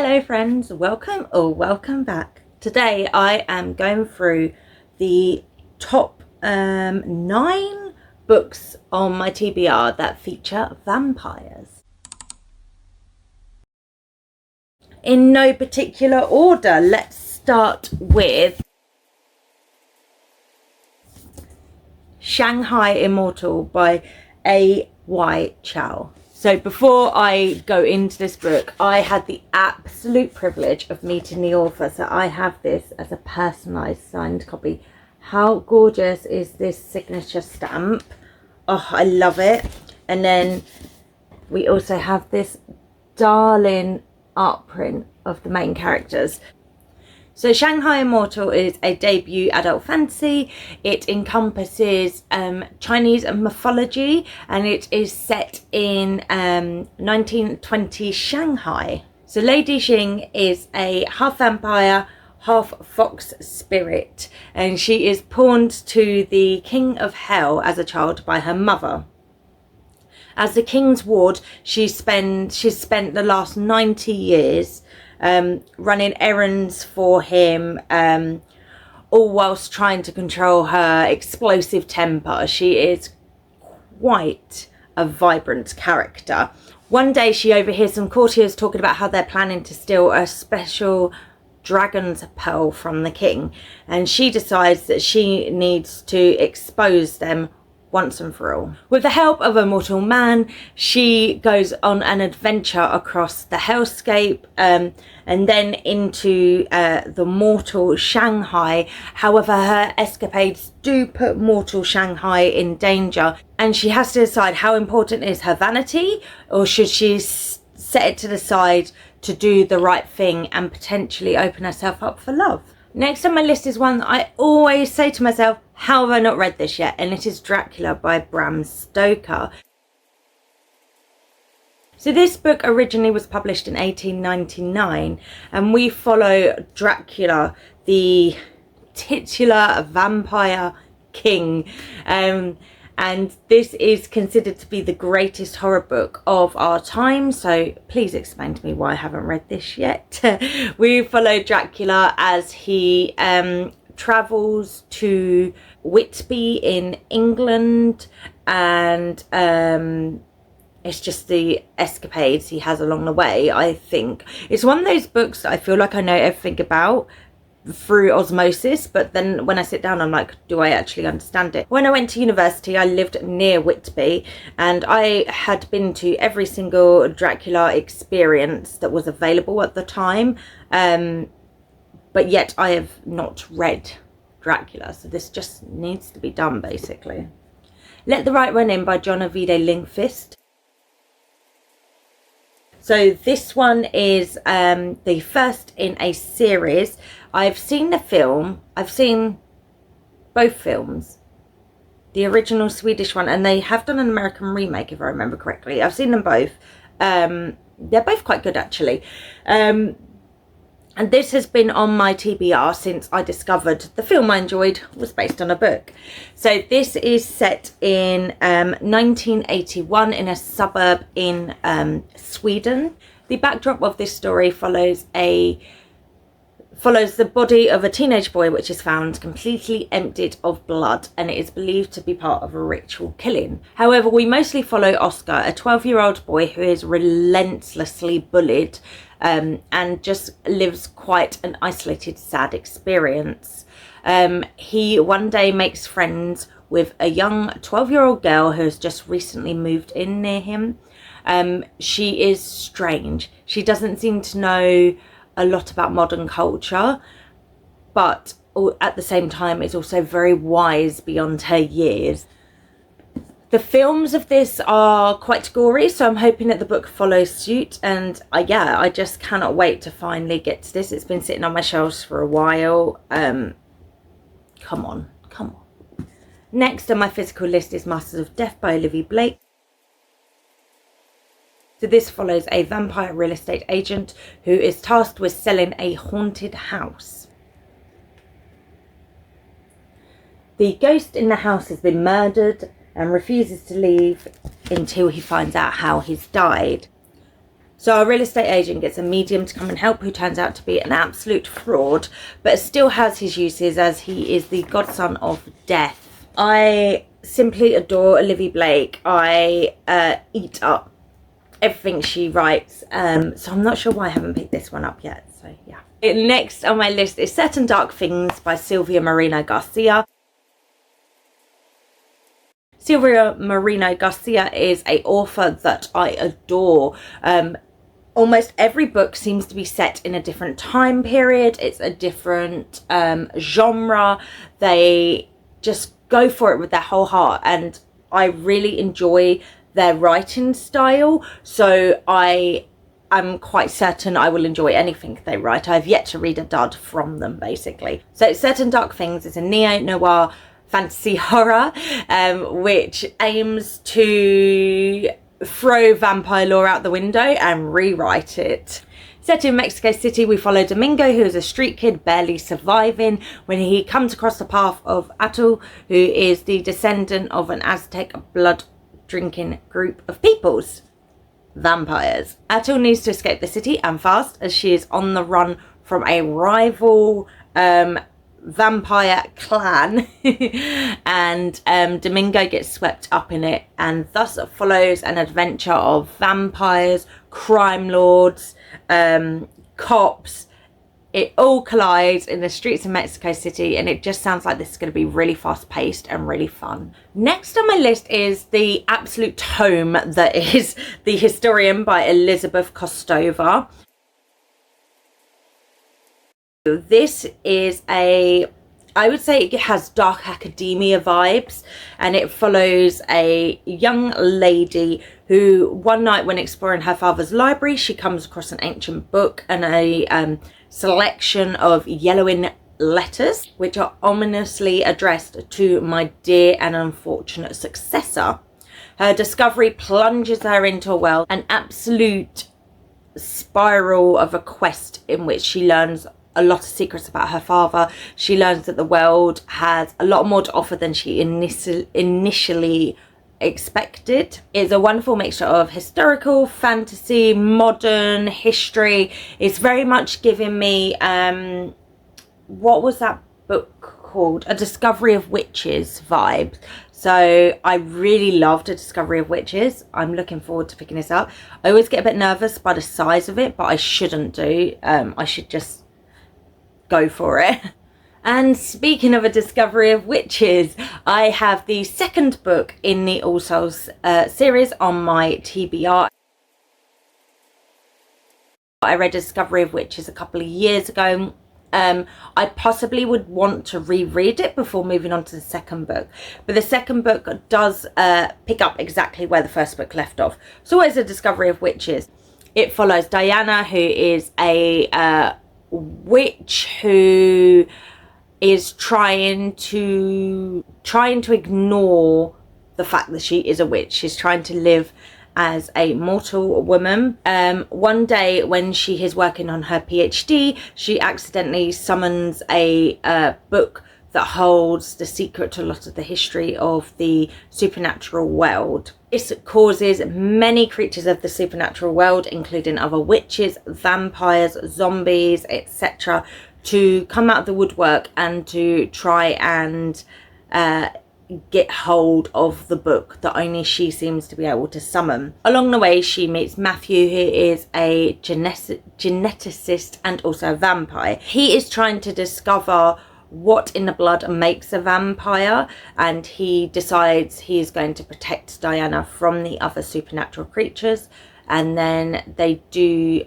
Hello friends, welcome or welcome back. Today I am going through the top 9 books on my TBR that feature vampires. In no particular order, let's start with Shanghai Immortal by A.Y. Chow. So before I go into this book, I had the absolute privilege of meeting the author. So I have this as a personalised signed copy. How gorgeous is this signature stamp? Oh, I love it. And then we also have this darling art print of the main characters. So Shanghai Immortal is a debut adult fantasy. It encompasses Chinese mythology, and it is set in 1920 Shanghai. So Lady Xing is a half vampire, half fox spirit, and she is pawned to the King of Hell as a child by her mother. As the King's ward, she's spent the last 90 years running errands for him, all whilst trying to control her explosive temper. She is quite a vibrant character. One day she overhears some courtiers talking about how they're planning to steal a special dragon's pearl from the king, and she decides that she needs to expose them once and for all. With the help of a mortal man, she goes on an adventure across the hellscape and then into the mortal Shanghai. However, her escapades do put mortal Shanghai in danger, and she has to decide how important is her vanity, or should she set it to the side to do the right thing and potentially open herself up for love. Next on my list is one that I always say to myself, how have I not read this yet? And it is Dracula by Bram Stoker. So this book originally was published in 1899, and we follow Dracula, the titular vampire king. And this is considered to be the greatest horror book of our time. So please explain to me why I haven't read this yet. We follow Dracula as he travels to Whitby in England, and it's just the escapades he has along the way. I think it's one of those books that I feel like I know everything about through osmosis, but then when I sit down I'm like, do I actually understand it? When I went to university, I lived near Whitby, and I had been to every single Dracula experience that was available at the time, but yet I have not read Dracula, so this just needs to be done basically. Let the Right One In by John Avide Lindqvist. So this one is the first in a series. I've seen the film. I've seen both films. The original Swedish one, and they have done an American remake if I remember correctly. I've seen them both. They're both quite good actually. And this has been on my TBR since I discovered the film I enjoyed was based on a book. So this is set in 1981 in a suburb in Sweden. The backdrop of this story follows the body of a teenage boy which is found completely emptied of blood, and it is believed to be part of a ritual killing. However, we mostly follow Oscar, a 12-year-old boy who is relentlessly bullied and just lives quite an isolated, sad experience. He one day makes friends with a young 12-year-old girl who has just recently moved in near him. She is strange. She doesn't seem to know a lot about modern culture, but at the same time is also very wise beyond her years. The films of this are quite gory, so I'm hoping that the book follows suit, and I just cannot wait to finally get to this. It's been sitting on my shelves for a while. Come on. Next on my physical list is Masters of Death by Olivia Blake. So this follows a vampire real estate agent who is tasked with selling a haunted house. The ghost in the house has been murdered and refuses to leave until he finds out how he's died. So our real estate agent gets a medium to come and help, who turns out to be an absolute fraud, but still has his uses as he is the godson of death. I simply adore Olivia Blake. I eat up everything she writes, so I'm not sure why I haven't picked this one up yet. So yeah. Next on my list is Certain Dark Things by Silvia Moreno Garcia. Silvia Moreno Garcia is an author that I adore. Almost every book seems to be set in a different time period. It's a different genre. They just go for it with their whole heart, and I really enjoy their writing style. So I am quite certain I will enjoy anything they write. I've yet to read a dud from them, basically. So Certain Dark Things is a neo-noir fantasy horror, which aims to throw vampire lore out the window and rewrite it. Set in Mexico City, we follow Domingo, who is a street kid barely surviving when he comes across the path of Atul, who is the descendant of an Aztec blood drinking group of peoples, vampires. Atul needs to escape the city, and fast, as she is on the run from a rival vampire clan and Domingo gets swept up in it, and thus follows an adventure of vampires, crime lords, cops. It all collides in the streets of Mexico City, and it just sounds like this is going to be really fast paced and really fun. Next on my list is the absolute tome that is The Historian by Elizabeth Kostova. This is I would say it has dark academia vibes, and it follows a young lady who one night when exploring her father's library, she comes across an ancient book and a selection of yellowing letters which are ominously addressed to my dear and unfortunate successor. Her discovery plunges her into a world, an absolute spiral of a quest in which she learns a lot of secrets about her father. She learns that the world has a lot more to offer than she initially expected. It's a wonderful mixture of historical, fantasy, modern, history. It's very much giving me, what was that book called? A Discovery of Witches vibes. So I really loved A Discovery of Witches. I'm looking forward to picking this up. I always get a bit nervous by the size of it, but I shouldn't do. I should just go for it. And speaking of A Discovery of Witches, I have the second book in the All Souls series on my TBR. I read A Discovery of Witches a couple of years ago. I possibly would want to reread it before moving on to the second book, but the second book does pick up exactly where the first book left off. So what is A Discovery of Witches? It follows Diana, who is a witch who is trying to ignore the fact that she is a witch. She's trying to live as a mortal woman. One day when she is working on her PhD, she accidentally summons a book that holds the secret to a lot of the history of the supernatural world. This causes many creatures of the supernatural world, including other witches, vampires, zombies, etc., to come out of the woodwork and to try and get hold of the book that only she seems to be able to summon. Along the way, she meets Matthew, who is a geneticist and also a vampire. He is trying to discover what in the blood makes a vampire, and he decides he is going to protect Diana from the other supernatural creatures, and then they do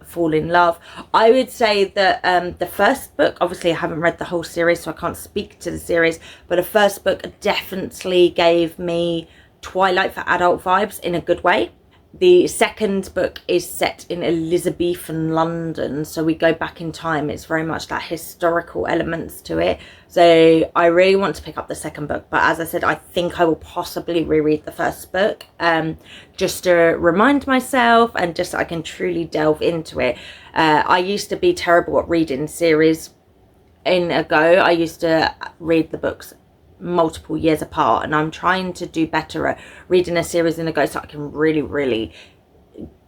fall in love. I would say that the first book, obviously I haven't read the whole series so I can't speak to the series, but the first book definitely gave me Twilight for adult vibes in a good way. The second book is set in Elizabethan London, so we go back in time. It's very much that historical elements to it. So I really want to pick up the second book, but as I said, I think I will possibly reread the first book, just to remind myself and just so I can truly delve into it. I used to be terrible at reading series in a go. I used to read the books multiple years apart, and I'm trying to do better at reading a series in a go so I can really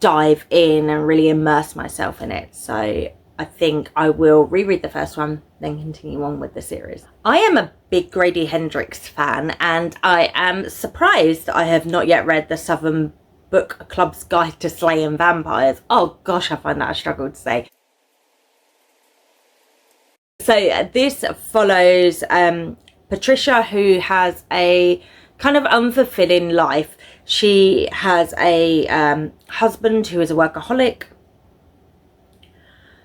dive in and really immerse myself in it. So I think I will reread the first one, then continue on with the series. I am a big Grady Hendrix fan, and I am surprised I have not yet read the Southern Book Club's Guide to Slaying Vampires. Oh gosh, I find that a struggle to say. So this follows Patricia, who has a kind of unfulfilling life. She has a husband who is a workaholic.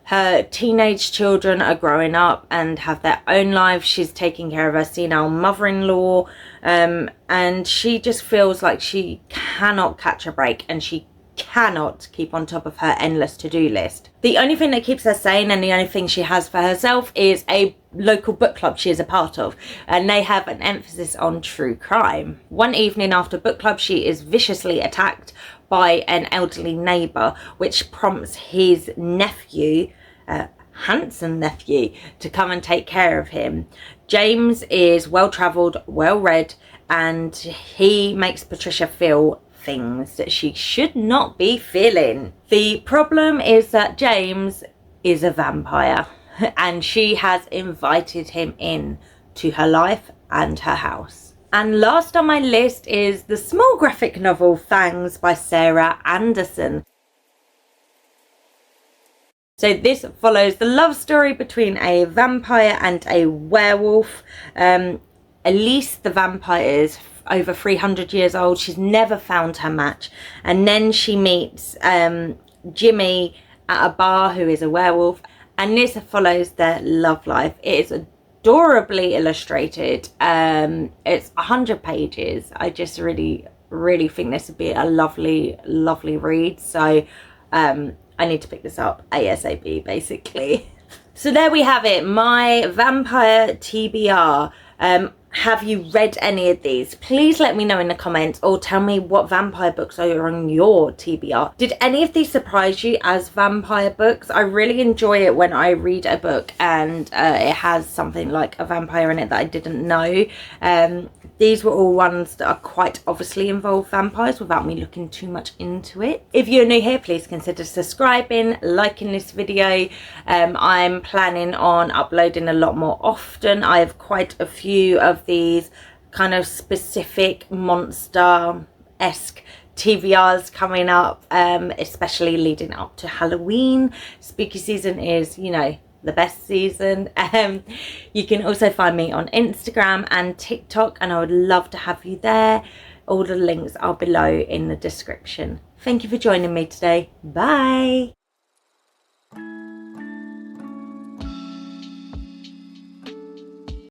Her teenage children are growing up and have their own lives. She's taking care of her senile mother-in-law, and she just feels like she cannot catch a break, and she cannot keep on top of her endless to-do list. The only thing that keeps her sane, and the only thing she has for herself, is a local book club she is a part of, and they have an emphasis on true crime. One evening after book club, she is viciously attacked by an elderly neighbour, which prompts his nephew, handsome nephew, to come and take care of him. James is well-travelled, well-read, and he makes Patricia feel things that she should not be feeling. The problem is that James is a vampire, and she has invited him in to her life and her house. And last on my list is the small graphic novel Fangs by Sarah Anderson. So this follows the love story between a vampire and a werewolf. Elise the vampire is over 300 years old. She's never found her match. And then she meets Jimmy at a bar, who is a werewolf. And this follows their love life. It is adorably illustrated. It's 100 pages. I just really think this would be a lovely read. So I need to pick this up ASAP, basically. So there we have it, my vampire TBR. Have you read any of these? Please let me know in the comments, or tell me what vampire books are on your TBR. Did any of these surprise you as vampire books? I really enjoy it when I read a book and it has something like a vampire in it that I didn't know. These were all ones that are quite obviously involve vampires without me looking too much into it. If you're new here, please consider subscribing, liking this video. I'm planning on uploading a lot more often. I have quite a few of these kind of specific monster-esque TBRs coming up, especially leading up to Halloween. Spooky season is, you know, the best season. You can also find me on Instagram and TikTok, and I would love to have you there. All the links are below in the description. Thank you for joining me today. Bye.